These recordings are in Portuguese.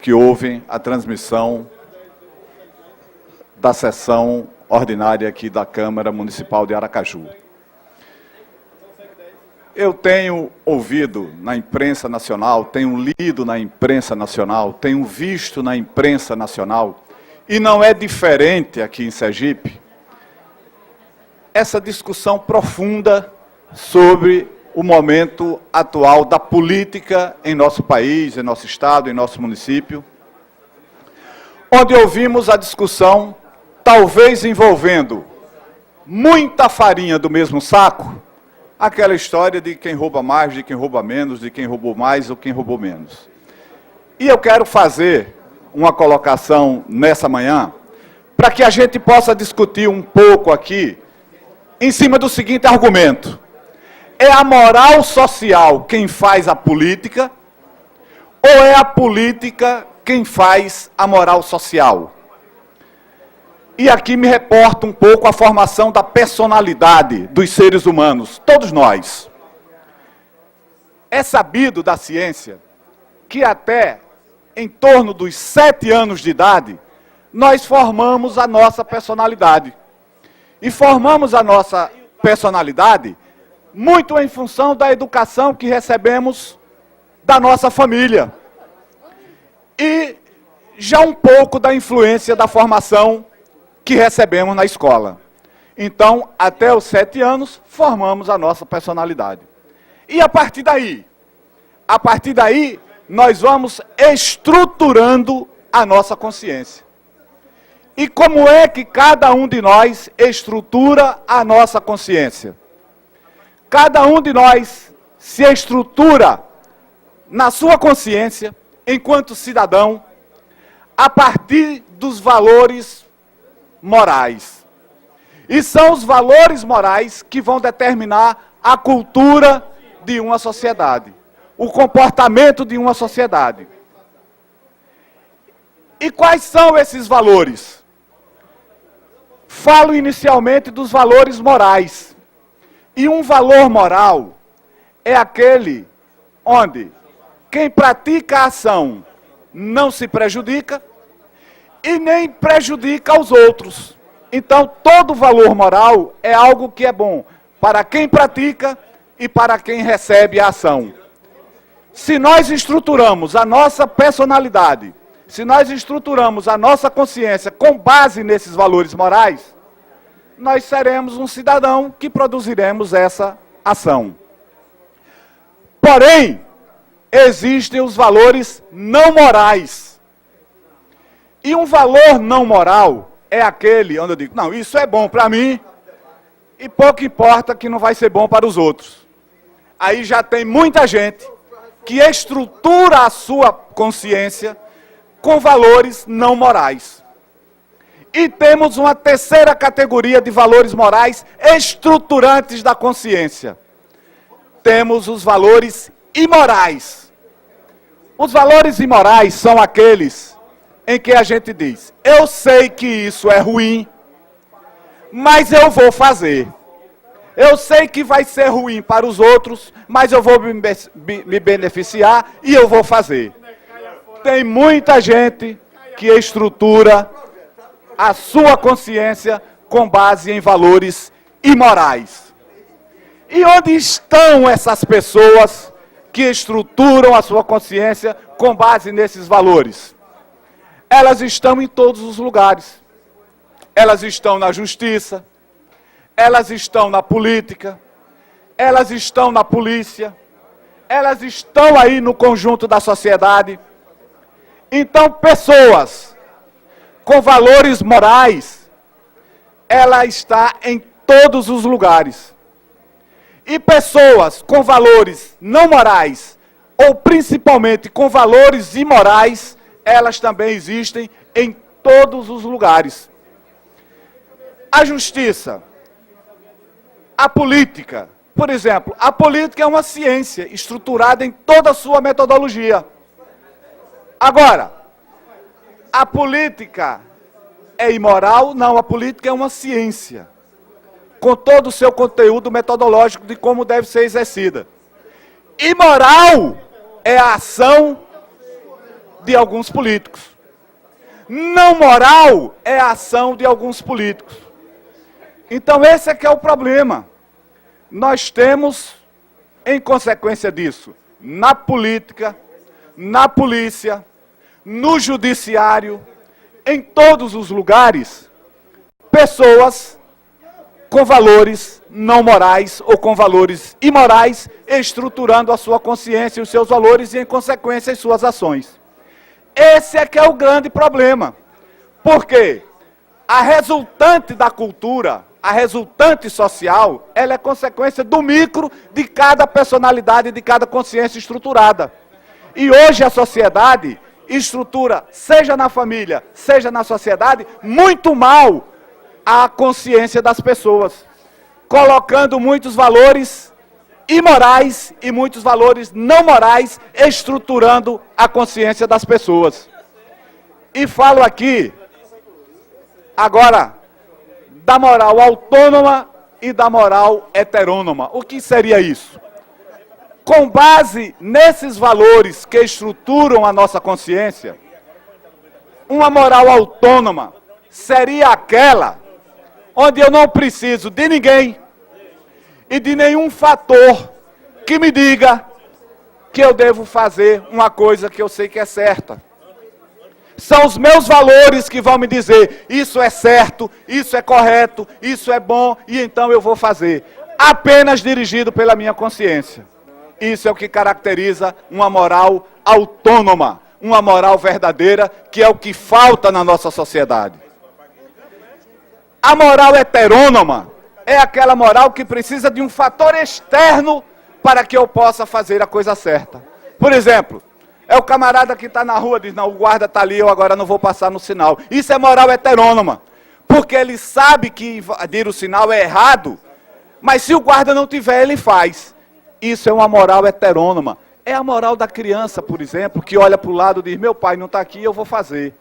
que ouvem a transmissão da sessão ordinária aqui da Câmara Municipal de Aracaju. Eu tenho ouvido na imprensa nacional, tenho lido na imprensa nacional, tenho visto na imprensa nacional, e não é diferente aqui em Sergipe, essa discussão profunda sobre o momento atual da política em nosso país, em nosso estado, em nosso município, onde ouvimos a discussão, talvez envolvendo muita farinha do mesmo saco, aquela história de quem rouba mais, de quem rouba menos, de quem roubou mais ou quem roubou menos. E eu quero fazer uma colocação nessa manhã, para que a gente possa discutir um pouco aqui, em cima do seguinte argumento: é a moral social quem faz a política, ou é a política quem faz a moral social? E aqui me reporta um pouco a formação da personalidade dos seres humanos, todos nós. É sabido da ciência que até em torno dos 7 anos de idade, nós formamos a nossa personalidade. E formamos a nossa personalidade muito em função da educação que recebemos da nossa família. E já um pouco da influência da formação que recebemos na escola. Então, até os 7 anos, formamos a nossa personalidade. E a partir daí, nós vamos estruturando a nossa consciência. E como é que cada um de nós estrutura a nossa consciência? Cada um de nós se estrutura na sua consciência, enquanto cidadão, a partir dos valores morais. E são os valores morais que vão determinar a cultura de uma sociedade, o comportamento de uma sociedade. E quais são esses valores? Falo inicialmente dos valores morais. E um valor moral é aquele onde quem pratica a ação não se prejudica e nem prejudica os outros. Então, todo valor moral é algo que é bom para quem pratica e para quem recebe a ação. Se nós estruturamos a nossa personalidade, se nós estruturamos a nossa consciência com base nesses valores morais, nós seremos um cidadão que produziremos essa ação. Porém, existem os valores não morais. E um valor não moral é aquele onde eu digo, não, isso é bom para mim e pouco importa que não vai ser bom para os outros. Aí já tem muita gente que estrutura a sua consciência com valores não morais. E temos uma terceira categoria de valores morais estruturantes da consciência. Temos os valores imorais. Os valores imorais são aqueles em que a gente diz, eu sei que isso é ruim, mas eu vou fazer. Eu sei que vai ser ruim para os outros, mas eu vou me beneficiar e eu vou fazer. Tem muita gente que estrutura a sua consciência com base em valores imorais. E onde estão essas pessoas que estruturam a sua consciência com base nesses valores? Elas estão em todos os lugares. Elas estão na justiça, elas estão na política, elas estão na polícia, elas estão aí no conjunto da sociedade. Então, pessoas com valores morais, ela está em todos os lugares. E pessoas com valores não morais, ou principalmente com valores imorais, elas também existem em todos os lugares. A justiça, a política, por exemplo, a política é uma ciência estruturada em toda a sua metodologia. Agora, a política é imoral? Não, a política é uma ciência, com todo o seu conteúdo metodológico de como deve ser exercida. Imoral é a ação de alguns políticos. Não moral é a ação de alguns políticos. Então esse é que é o problema. Nós temos, em consequência disso, na política, na polícia, no judiciário, em todos os lugares, pessoas com valores não morais ou com valores imorais, estruturando a sua consciência e os seus valores e, em consequência, as suas ações. Esse é que é o grande problema. Por quê? A resultante da cultura, a resultante social, ela é consequência do micro de cada personalidade, de cada consciência estruturada. E hoje a sociedade estrutura, seja na família, seja na sociedade, muito mal a consciência das pessoas, colocando muitos valores imorais e muitos valores não morais, estruturando a consciência das pessoas. E falo aqui, agora, da moral autônoma e da moral heterônoma. O que seria isso? Com base nesses valores que estruturam a nossa consciência, uma moral autônoma seria aquela onde eu não preciso de ninguém e de nenhum fator que me diga que eu devo fazer uma coisa que eu sei que é certa. São os meus valores que vão me dizer, isso é certo, isso é correto, isso é bom, e então eu vou fazer. Apenas dirigido pela minha consciência. Isso é o que caracteriza uma moral autônoma, uma moral verdadeira, que é o que falta na nossa sociedade. A moral heterônoma é aquela moral que precisa de um fator externo para que eu possa fazer a coisa certa. Por exemplo, é o camarada que está na rua, diz, não, o guarda está ali, eu agora não vou passar no sinal. Isso é moral heterônoma, porque ele sabe que invadir o sinal é errado, mas se o guarda não tiver, ele faz. Isso é uma moral heterônoma. É a moral da criança, por exemplo, que olha para o lado e diz, meu pai não está aqui, eu vou fazer.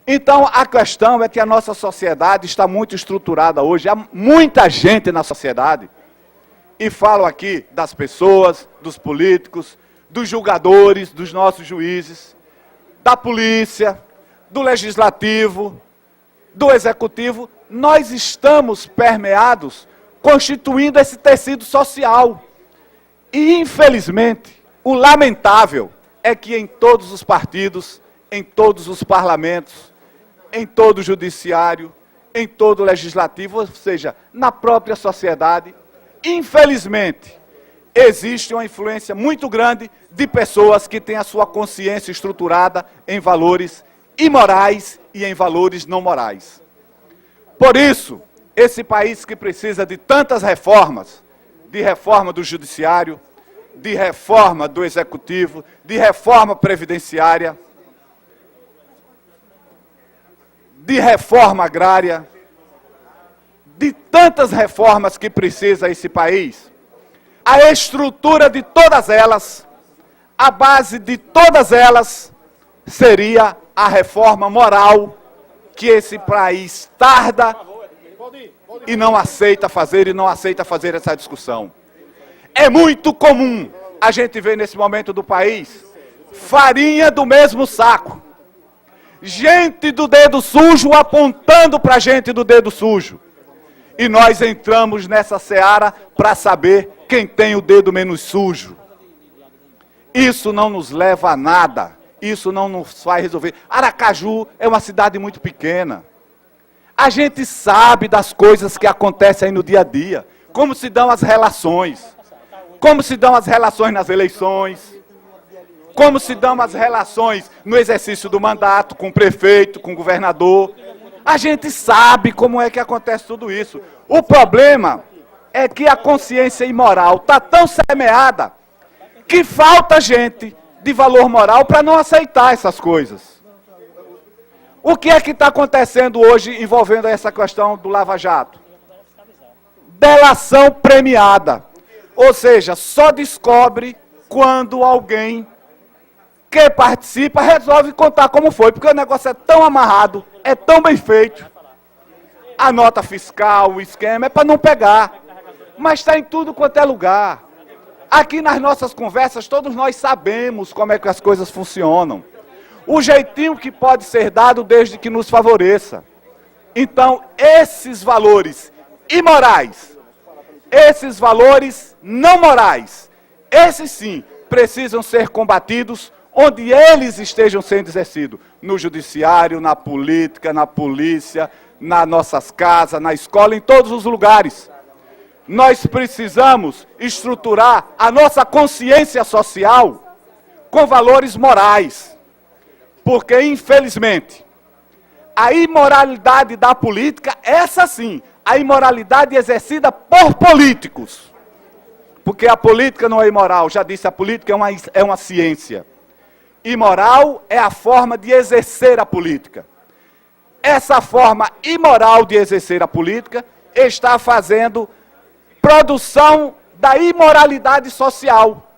Então, a questão é que a nossa sociedade está muito estruturada hoje. Há muita gente na sociedade, e falo aqui das pessoas, dos políticos, dos julgadores, dos nossos juízes, da polícia, do legislativo, do executivo. Nós estamos permeados, constituindo esse tecido social. E, infelizmente, o lamentável é que em todos os partidos, em todos os parlamentos, em todo o judiciário, em todo o legislativo, ou seja, na própria sociedade, infelizmente, existe uma influência muito grande de pessoas que têm a sua consciência estruturada em valores imorais e em valores não morais. Por isso, esse país que precisa de tantas reformas, de reforma do judiciário, de reforma do executivo, de reforma previdenciária, de reforma agrária, de tantas reformas que precisa esse país, a estrutura de todas elas, a base de todas elas, seria a reforma moral que esse país tarda e não aceita fazer essa discussão. É muito comum a gente ver nesse momento do país farinha do mesmo saco. Gente do dedo sujo apontando para gente do dedo sujo. E nós entramos nessa seara para saber quem tem o dedo menos sujo. Isso não nos leva a nada. Isso não nos vai resolver. Aracaju é uma cidade muito pequena. A gente sabe das coisas que acontecem aí no dia a dia. Como se dão as relações. Como se dão as relações nas eleições. Como se dão as relações no exercício do mandato com o prefeito, com o governador. A gente sabe como é que acontece tudo isso. O problema é que a consciência imoral está tão semeada que falta gente de valor moral para não aceitar essas coisas. O que é que está acontecendo hoje envolvendo essa questão do Lava Jato? Delação premiada. Ou seja, só descobre quando alguém que participa resolve contar como foi, porque o negócio é tão amarrado, é tão bem feito. A nota fiscal, o esquema, é para não pegar. Mas está em tudo quanto é lugar. Aqui nas nossas conversas, todos nós sabemos como é que as coisas funcionam. o jeitinho que pode ser dado desde que nos favoreça. Então, esses valores imorais, esses valores não morais, esses sim, precisam ser combatidos onde eles estejam sendo exercidos. No judiciário, na política, na polícia, nas nossas casas, na escola, em todos os lugares. Nós precisamos estruturar a nossa consciência social com valores morais. Porque, infelizmente, a imoralidade da política, essa sim, a imoralidade exercida por políticos. Porque a política não é imoral, já disse, a política é uma ciência. Imoral é a forma de exercer a política. Essa forma imoral de exercer a política está fazendo produção da imoralidade social.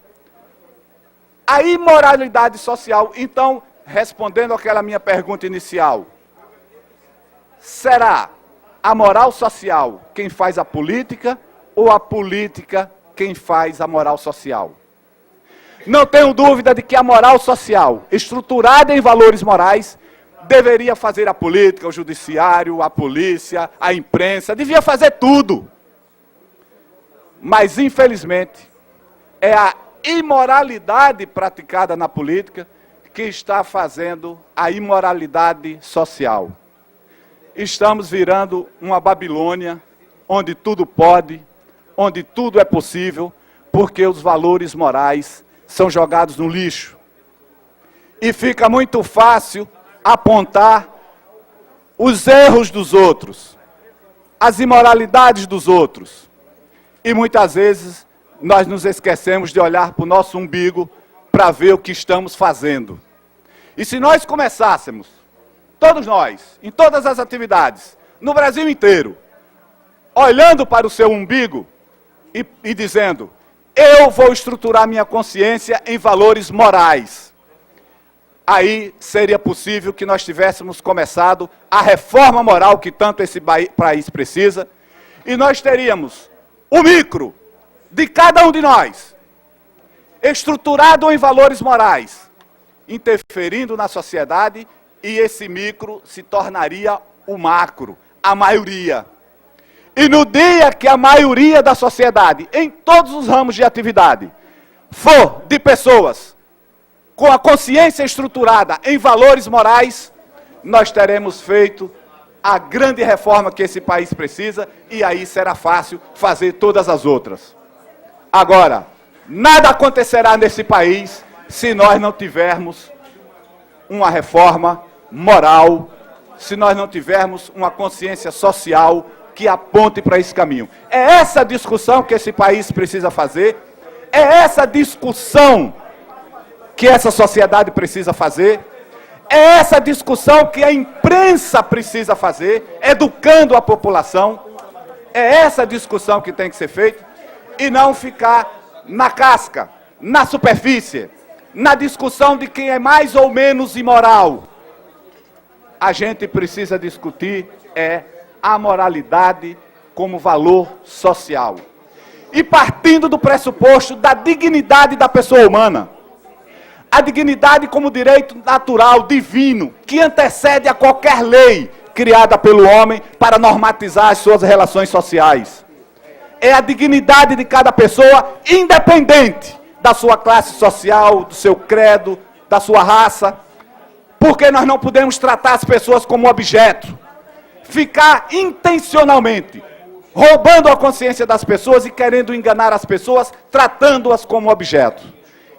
A imoralidade social, então, respondendo àquela minha pergunta inicial, será a moral social quem faz a política ou a política quem faz a moral social? Não tenho dúvida de que a moral social, estruturada em valores morais, deveria fazer a política, o judiciário, a polícia, a imprensa, devia fazer tudo. Mas, infelizmente, é a imoralidade praticada na política que está fazendo a imoralidade social. Estamos virando uma Babilônia, onde tudo pode, onde tudo é possível, porque os valores morais são jogados no lixo. E fica muito fácil apontar os erros dos outros, as imoralidades dos outros. E muitas vezes nós nos esquecemos de olhar para o nosso umbigo para ver o que estamos fazendo. E se nós começássemos, todos nós, em todas as atividades, no Brasil inteiro, olhando para o seu umbigo e dizendo: eu vou estruturar minha consciência em valores morais. Aí seria possível que nós tivéssemos começado a reforma moral que tanto esse país precisa, e nós teríamos o micro de cada um de nós, estruturado em valores morais, interferindo na sociedade, e esse micro se tornaria o macro, a maioria. E no dia que a maioria da sociedade, em todos os ramos de atividade, for de pessoas com a consciência estruturada em valores morais, nós teremos feito a grande reforma que esse país precisa, e aí será fácil fazer todas as outras. Agora, nada acontecerá nesse país se nós não tivermos uma reforma moral, se nós não tivermos uma consciência social que aponte para esse caminho. É essa discussão que esse país precisa fazer, é essa discussão que essa sociedade precisa fazer, é essa discussão que a imprensa precisa fazer, educando a população, é essa discussão que tem que ser feita, e não ficar na casca, na superfície, na discussão de quem é mais ou menos imoral. A gente precisa discutir a moralidade como valor social. E partindo do pressuposto da dignidade da pessoa humana. A dignidade como direito natural, divino, que antecede a qualquer lei criada pelo homem para normatizar as suas relações sociais. É a dignidade de cada pessoa, independente da sua classe social, do seu credo, da sua raça. Porque nós não podemos tratar as pessoas como objeto. Ficar intencionalmente roubando a consciência das pessoas e querendo enganar as pessoas, tratando-as como objeto.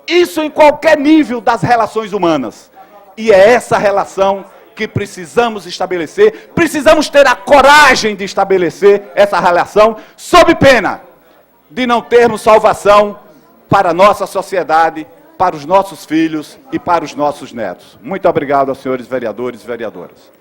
Isso em qualquer nível das relações humanas. E é essa relação que precisamos estabelecer, precisamos ter a coragem de estabelecer essa relação, sob pena de não termos salvação para a nossa sociedade, para os nossos filhos e para os nossos netos. Muito obrigado aos senhores vereadores e vereadoras.